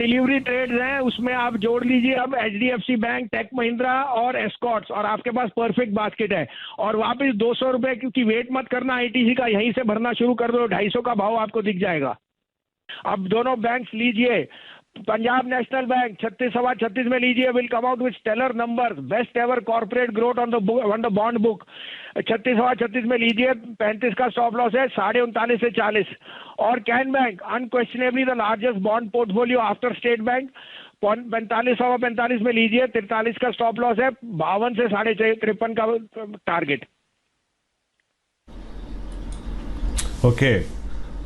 Delivery trades हैं, उसमें आप जोड़ लीजिए अब HDFC बैंक, टेक महिंद्रा और एस्कॉर्ट्स, और आपके पास परफेक्ट बास्केट है। और वापस 200 रुपए की वेट मत करना ITC का, यहीं से भरना शुरू कर दो, 250 का भाव आपको दिख जाएगा। अब दोनों बैंक्स लीजिए, पंजाब नेशनल बैंक 36.36 में लीजिए, will come out with stellar numbers, best ever corporate growth on the bond book. 36.36 में लीजिए, 35 का स्टॉप लॉस है, 39.5 से 40। और can bank unquestionably the largest bond portfolio after state bank, 45.45 में लीजिए, 43 का स्टॉप लॉस है, 52 से 53 का टारगेट। ओके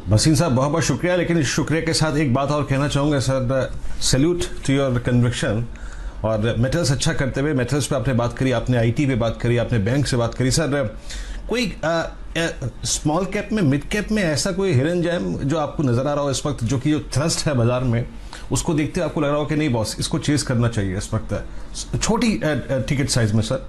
भसीन साहब, बहुत बहुत शुक्रिया। लेकिन इस शुक्रिया के साथ एक बात और कहना चाहूँगा sir, salute to your conviction. और मेटल्स अच्छा करते हुए, मेटल्स पे आपने बात करी, आपने IT पे बात करी, आपने बैंक से बात करी। सर कोई स्मॉल कैप में, मिड कैप में ऐसा कोई हिडन जेम जो आपको नजर आ रहा हो इस वक्त, जो कि जो थ्रस्ट है बाजार में, उसको देखते आपको लग रहा हो कि नहीं बॉस इसको चेज करना चाहिए इस वक्त छोटी टिकट साइज में? सर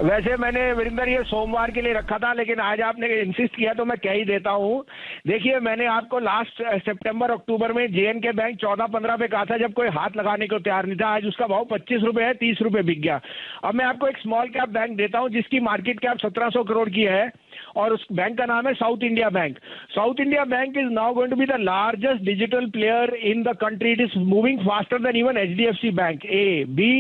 वैसे मैंने वीरेंद्र ये सोमवार के लिए रखा था, लेकिन आज आपने इंसिस्ट किया तो मैं कह ही देता हूँ। देखिए, मैंने आपको लास्ट सितंबर अक्टूबर में JNK बैंक 14-15 पे कहा था, जब कोई हाथ लगाने को तैयार नहीं था। आज उसका भाव 25 रुपए है, 30 रुपए बिक गया। अब मैं आपको एक स्मॉल कैप बैंक देता हूँ जिसकी मार्केट कैप 1700 करोड़ की है, और उस बैंक का नाम है South India Bank. South India Bank is now going to be the largest digital player in the country. It is moving faster than even HDFC bank. B,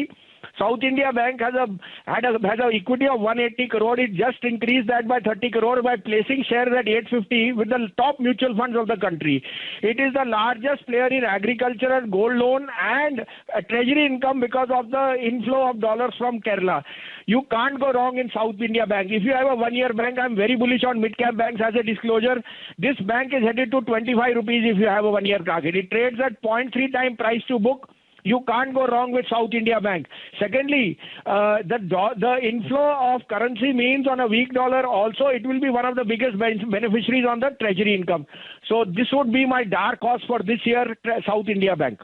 South India Bank has a equity of 180 crore. It just increased that by 30 crore by placing shares at 850 with the top mutual funds of the country. It is the largest player in agricultural, gold loan and treasury income because of the inflow of dollars from Kerala. You can't go wrong in South India Bank. If you have a one-year bank, I'm very bullish on mid-cap banks as a disclosure. This bank is headed to 25 rupees if you have a one-year target. It trades at 0.3 time price to book. You can't go wrong with South India Bank. Secondly, the inflow of currency means on a weak dollar also it will be one of the biggest beneficiaries on the treasury income. So this would be my dark horse for this year, South India Bank.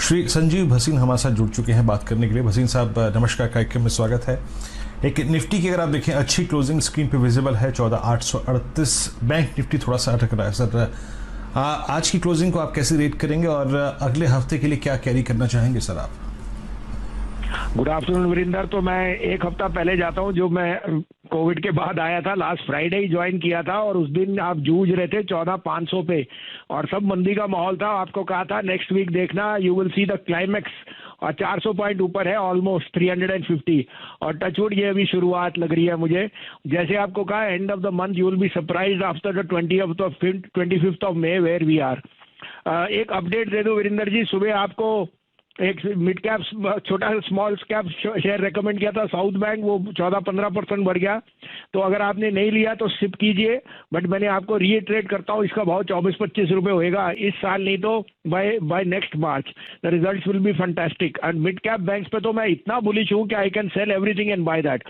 Shri Sanjeev Bhasin हमारे साथ जुड़ चुके हैं बात करने के लिए। भसीन साहब नमस्कार, कार्यक्रम में स्वागत है। एक निफ्टी की अगर आप देखें अच्छी क्लोजिंग स्क्रीन पे विजिबल है 14,838। बैंक निफ्टी थोड़ा सा अटक रहा है। सर आज की क्लोजिंग को आप कैसे रेट करेंगे और अगले हफ्ते के लिए क्या कैरी करना चाहेंगे सर आप? Good afternoon Virendra. तो मैं एक हफ्ता पहले जाता हूं, जो मैं कोविड के बाद आया था, लास्ट फ्राइडे ही ज्वाइन किया था, और उस दिन आप जूझ रहे थे 14,500 पे और सब मंदी का माहौल था। आपको कहा था नेक्स्ट वीक देखना, you will see the climax, और 400 पॉइंट ऊपर है, ऑलमोस्ट 350। और टचवुड ये अभी शुरुआत लग रही है मुझे। जैसे आपको कहा end of the month you will be surprised after the 25th of May where we are. एक अपडेट दे दूं वीरेंद्र जी, सुबह आपको एक मिड कैप छोटा स्मॉल कैप शेयर रेकमेंड किया था साउथ बैंक, वो 14-15% बढ़ गया। तो अगर आपने नहीं लिया तो सिप कीजिए, बट मैंने आपको रीइटरेट करता हूँ, इसका भाव 24-25 रुपए होएगा इस साल, नहीं तो by next March the results will be fantastic. And mid cap banks पे तो मैं इतना बुलिश हूँ कि I can sell everything and buy that.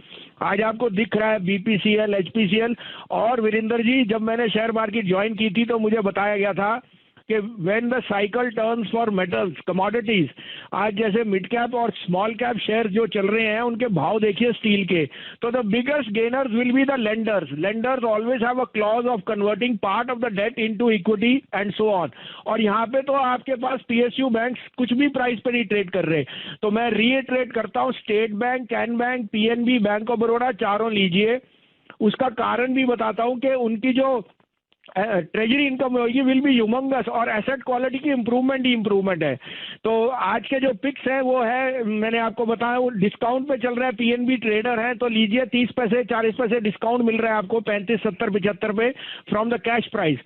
आज आपको दिख रहा है BPCL, HPCL। और वीरेंद्र जी, जब मैंने शेयर मार्केट ज्वाइन की थी तो मुझे बताया गया था कि when the cycle turns for metals commodities, आज जैसे मिड कैप और स्मॉल कैप शेयर जो चल रहे हैं उनके भाव देखिए स्टील के, तो the biggest gainers will be the lenders. Lenders always have a clause of converting part of the debt into equity and so on. और यहाँ पे तो आपके पास PSU बैंक्स कुछ भी प्राइस पे नहीं ट्रेड कर रहे। तो मैं रीट्रेड करता हूँ, state bank, can bank, PNB, bank of Baroda, चारों लीजिए। उसका कारण भी बताता हूँ कि उनकी जो ट्रेजरी इनकम होगी विल बी ह्यूमंगस, और एसेट क्वालिटी की इंप्रूवमेंट है। तो आज के जो पिक्स है वो है, मैंने आपको बताया, वो डिस्काउंट पे चल रहा है। PNB ट्रेडर है तो लीजिए, 30 पैसे 40 पैसे डिस्काउंट मिल रहा है आपको, 35, 70, 75 पे फ्रॉम द कैश प्राइस।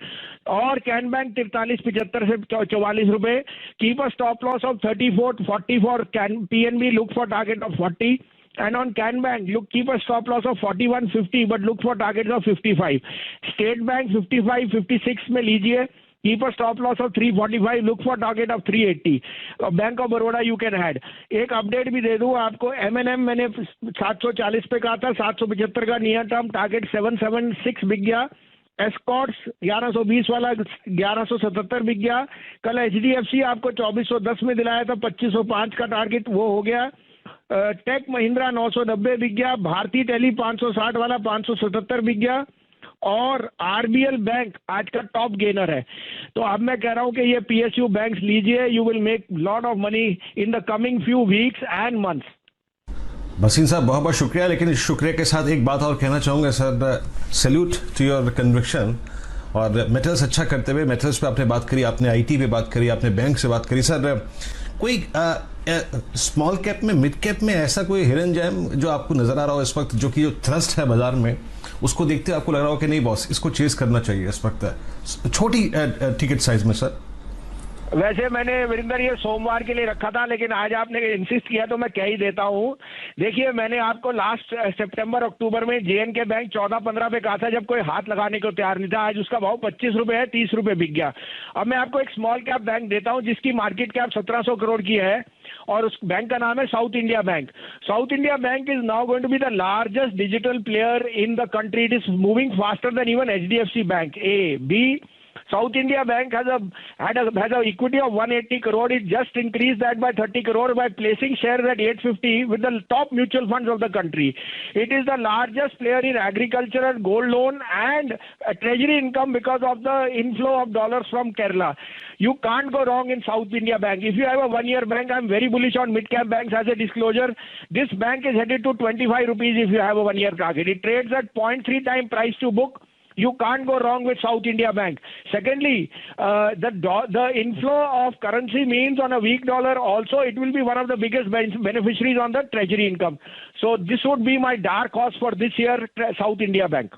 और कैन बैंक 43-75 से 44 रुपए। Keep a stop loss of 34-40 for PNB, look for target of 40। And on Can Bank, keep a stop loss of 41.50, but look for targets of 55. State Bank 55-56 में लीजिए, keep a stop loss of 345, look for target of 380. Bank of Baroda you can add। एक update भी दे दूं आपको, M&M मैंने 740 पे कहा था, 775 का नियर टर्म टारगेट 776 बिक गया। एस्कॉर्ट्स 1120 वाला 1177 बिक गया। कल HDFC आपको 2410 में दिलाया था, 2505 का टारगेट वो हो गया। टेक महिंद्रा 990 बिक गया। भारती टेली 560 वाला 577 बिक गया। और आरबीएल बैंक आज का टॉप गेनर है। तो अब मैं कह रहा हूं कि ये पीएसयू बैंक्स लीजिए, you will make lot of money in the coming few weeks and months. Bhasin साहब बहुत बहुत शुक्रिया, लेकिन इस शुक्रिया के साथ एक बात और कहना चाहूँगा sir, salute to your conviction. और मेटल्स अच्छा करते हुए, मेटल्स पे आपने बात करी, आपने आईटी पे बात करी, आपने बैंक से बात करी। सर कोई स्मॉल कैप में, मिड कैप में ऐसा कोई हिडन जेम जो आपको नजर आ रहा हो इस वक्त, जो कि जो थ्रस्ट है बाजार में, उसको देखते आपको लग रहा हो कि नहीं बॉस इसको चेस करना चाहिए इस वक्त छोटी टिकट साइज में? सर वैसे मैंने वीरेंद्र ये सोमवार के लिए रखा था, लेकिन आज आपने इंसिस्ट किया तो मैं कह ही देता हूँ। देखिए मैंने आपको लास्ट सितंबर अक्टूबर में जेएनके बैंक 14-15 पे कहा था, जब कोई हाथ लगाने को तैयार नहीं था। आज उसका भाव 25 रुपए है, 30 रुपए बिक गया। अब मैं आपको एक स्मॉल कैप बैंक देता हूँ जिसकी मार्केट कैप 1700 करोड़ की है, और उस बैंक का नाम है South India Bank. South India Bank is now going to be the largest digital player in the country. It is moving faster than even HDFC bank. B, South India Bank has a equity of 180 crore. It just increased that by 30 crore by placing shares at 850 with the top mutual funds of the country. It is the largest player in agricultural, gold loan and treasury income because of the inflow of dollars from Kerala. You can't go wrong in South India Bank. If you have a one-year bank, I'm very bullish on mid-cap banks as a disclosure. This bank is headed to 25 rupees if you have a one-year target. It trades at 0.3 time price to book. You can't go wrong with South India Bank. Secondly, the inflow of currency means on a weak dollar also it will be one of the biggest beneficiaries on the treasury income. So this would be my dark horse for this year, South India Bank.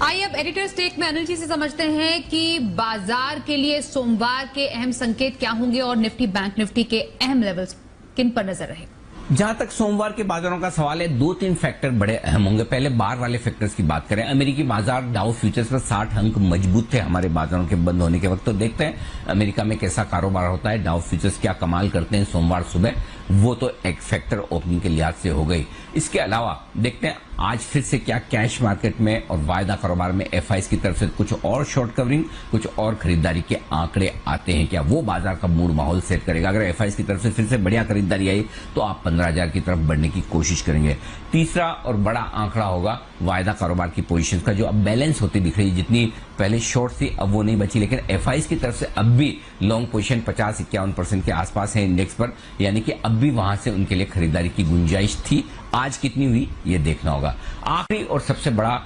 आइए अब editor stake में अनिल जी से समझते हैं कि बाजार के लिए सोमवार के अहम संकेत क्या होंगे और निफ्टी बैंक निफ्टी के अहम लेवल्स किन पर नजर रहेंगे। जहां तक सोमवार के बाजारों का सवाल है, 2-3 फैक्टर बड़े अहम होंगे। पहले बाहर वाले फैक्टर्स की बात करें। अमेरिकी बाजार डाउ फ्यूचर्स पर 60 अंक मजबूत थे हमारे बाजारों के बंद होने के वक्त। तो देखते हैं अमेरिका में कैसा कारोबार होता है, डाउ फ्यूचर्स क्या कमाल करते हैं सोमवार सुबह। वो तो एक फैक्टर ओपनिंग के लिहाज से हो गई। इसके अलावा देखते हैं आज फिर से क्या कैश मार्केट में और वायदा कारोबार में एफआईज की तरफ से कुछ और शॉर्ट कवरिंग, कुछ और खरीदारी के आंकड़े आते हैं क्या, वो बाजार का मूड माहौल सेट करेगा। अगर एफआईज की तरफ से फिर से बढ़िया खरीदारी आई तो आप 15,000 की तरफ बढ़ने की कोशिश करेंगे। तीसरा और बड़ा आंकड़ा होगा वायदा कारोबार की पोजीशंस का, जो अब बैलेंस होती दिख रही है। जितनी पहले शॉर्ट थी अब वो नहीं बची, लेकिन एफआईज की तरफ से अब भी लॉन्ग पोजीशन 50-51% के आसपास है इंडेक्स पर, यानी कि अब भी वहां से उनके लिए खरीदारी की गुंजाइश थी। आज कितनी हुई ये देखना होगा। आखिरी और सबसे बड़ा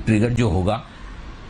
ट्रिगर जो होगा,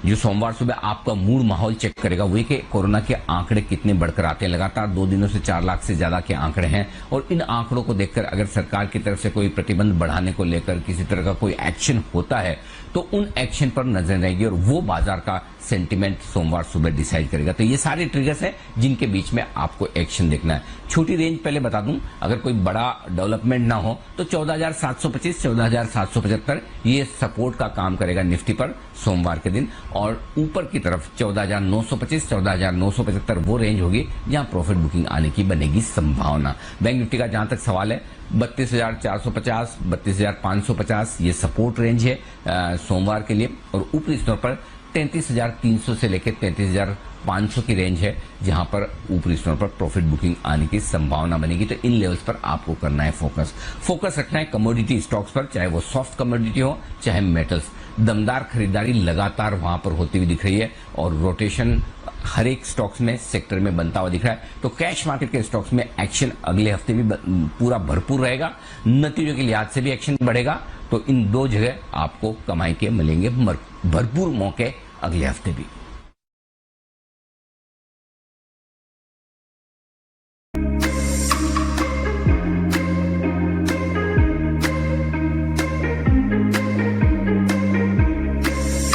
जो सोमवार सुबह आपका मूड माहौल चेक करेगा, वही कि कोरोना के आंकड़े कितने बढ़कर आते हैं। लगातार 2 दिनों से 4 लाख से ज्यादा के आंकड़े हैं, और इन आंकड़ों को देखकर अगर सरकार की तरफ से कोई प्रतिबंध बढ़ाने को लेकर किसी तरह का कोई एक्शन होता है तो उन एक्शन पर नजर रहेगी, और वो बाजार का सेंटिमेंट सोमवार सुबह डिसाइड करेगा। तो ये सारे ट्रिगर्स हैं जिनके बीच में आपको एक्शन देखना है। छोटी रेंज पहले बता दूं, अगर कोई बड़ा डेवलपमेंट ना हो तो 14,725, 14,775 ये सपोर्ट का काम करेगा निफ्टी पर सोमवार के दिन, और ऊपर की तरफ 14,925, 14,975 वो रेंज होगी जहां प्रॉफिट बुकिंग आने की बनेगी संभावना। बैंक निफ्टी का जहां तक सवाल है, 32,450, 32,550 ये सपोर्ट रेंज है सोमवार के लिए, और ऊपरी स्तर पर 33,300 से लेकर 33,500 की रेंज है जहां पर ऊपरी स्तर पर प्रॉफिट बुकिंग आने की संभावना बनेगी। तो इन लेवल्स पर आपको करना है फोकस रखना है कमोडिटी स्टॉक्स पर, चाहे वो सॉफ्ट कमोडिटी हो चाहे मेटल्स। दमदार खरीदारी लगातार वहां पर होती हुई दिख रही है, और रोटेशन हर एक स्टॉक्स में सेक्टर में बनता हुआ दिख रहा है। तो कैश मार्केट के स्टॉक्स में एक्शन अगले हफ्ते भी पूरा भरपूर रहेगा, नतीजों के लिहाज से भी एक्शन बढ़ेगा। तो इन 2 जगह आपको कमाई के मिलेंगे भरपूर मौके अगले हफ्ते भी।